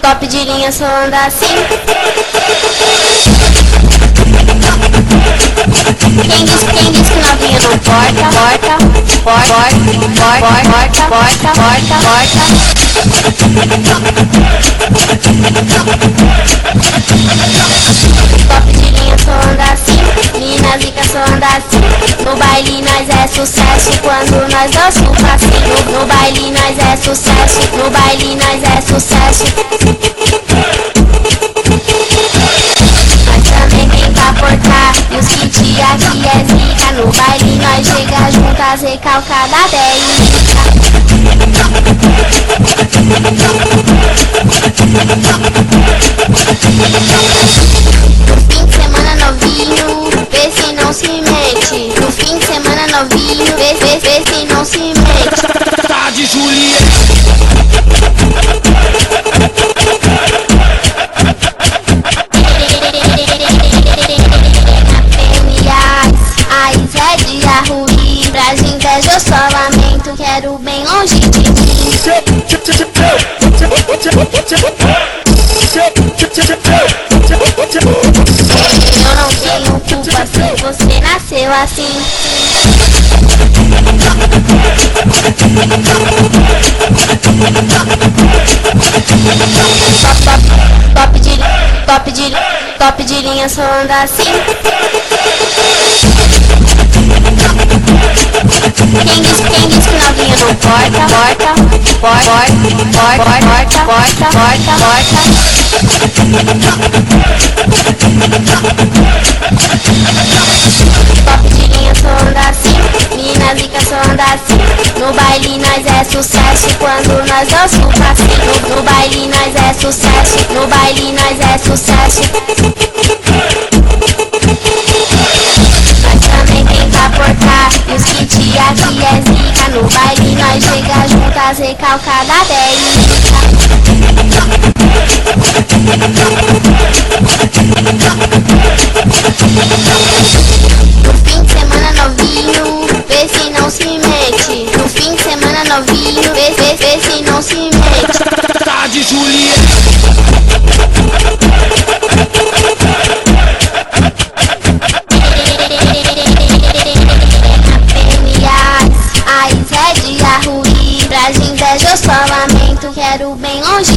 top de linha, só anda assim. Quem diz que novinha não porta, top de linha, só anda assim. Mina zica, só anda assim. No baile nós é sucesso quando nós dança o passinho. No baile nós é sucesso, no baile nós é sucesso. Nós também tem pra portar e os kit aqui é zica. No baile nós chega juntas recalcada bélica. No fim de semana novinho, vê se não se mete. No fim de semana novinho, vê se não se mete. Tá de Juliette. É dia ruim, pra inveja eu só lamento. Quero bem longe de mim. Eu não tenho culpa se você nasceu assim. Top de linha, só anda assim. Quem diz que novinha não porta. Top de linha, só anda assim. Mina zica, só anda assim. No baile nós é sucesso quando nós dança o passinho. No baile nós é sucesso, no baile nós é sucesso. Nós também tem pra portar e os kit aqui é zica. No baile nós chega juntas recalcada bélica. No fim de semana novinho, vê se não se mete. No fim de semana novinho, vê se não se mete. Tá de Juliette. É dia ruim, pra inveja eu só lamento. Quero bem longe